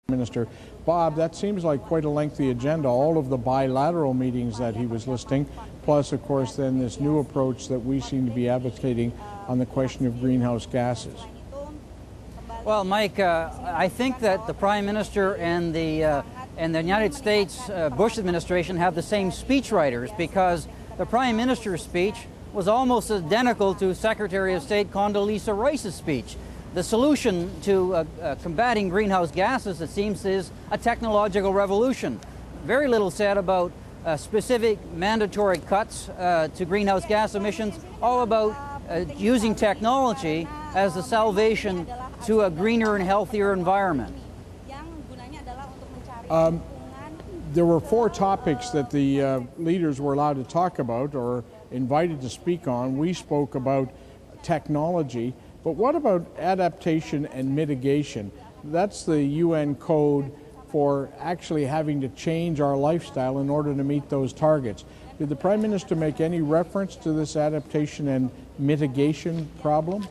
Minister. Bob, that seems like quite a lengthy agenda, all of the bilateral meetings that he was listing, plus of course then this new approach that we seem to be advocating on the question of greenhouse gases. Well, Mike, I think that the Prime Minister and the United States Bush administration have the same speechwriters, because the Prime Minister's speech was almost identical to Secretary of State Condoleezza Rice's speech. The solution to combating greenhouse gases, it seems, is a technological revolution. Very little said about specific mandatory cuts to greenhouse gas emissions, all about using technology as the salvation to a greener and healthier environment. There were 4 topics that the leaders were allowed to talk about or invited to speak on. We spoke about technology. But what about adaptation and mitigation? That's the UN code for actually having to change our lifestyle in order to meet those targets. Did the Prime Minister make any reference to this adaptation and mitigation problem?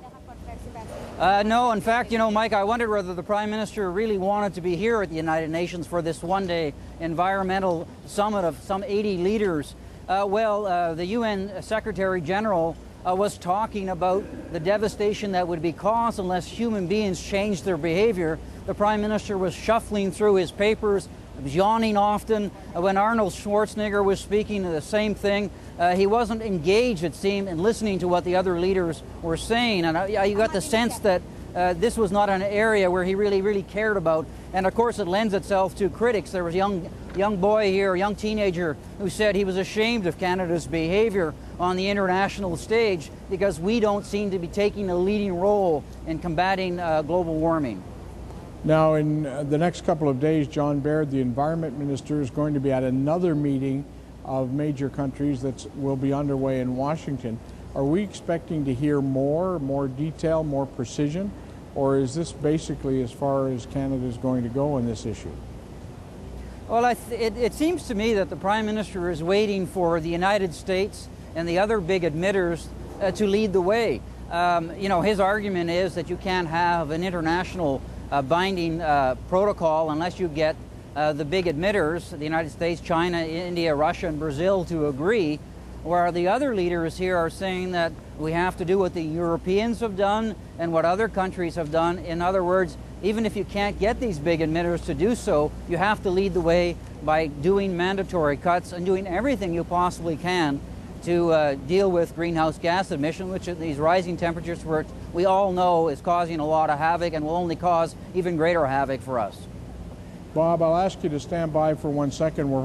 No, in fact, you know, Mike, I wondered whether the Prime Minister really wanted to be here at the United Nations for this one-day environmental summit of some 80 leaders. The UN Secretary General was talking about the devastation that would be caused unless human beings changed their behavior. The Prime Minister was shuffling through his papers, was yawning often. When Arnold Schwarzenegger was speaking, the same thing. He wasn't engaged, it seemed, in listening to what the other leaders were saying. And you got the sense that this was not an area where he really cared about. And of course it lends itself to critics. There was a young boy here, a young teenager, who said he was ashamed of Canada's behavior on the international stage because we don't seem to be taking a leading role in combating global warming. Now, in the next couple of days, John Baird, the Environment Minister, is going to be at another meeting of major countries that will be underway in Washington. Are we expecting to hear more detail, more precision, or is this basically as far as Canada is going to go on this issue? Well, it seems to me that the Prime Minister is waiting for the United States and the other big emitters to lead the way. You know, his argument is that you can't have an international binding protocol unless you get the big emitters, the United States, China, India, Russia, and Brazil, to agree, where the other leaders here are saying that we have to do what the Europeans have done and what other countries have done. In other words, even if you can't get these big emitters to do so, you have to lead the way by doing mandatory cuts and doing everything you possibly can to deal with greenhouse gas emission, which at these rising temperatures, which we all know is causing a lot of havoc and will only cause even greater havoc for us. Bob, I'll ask you to stand by for 1 second. We're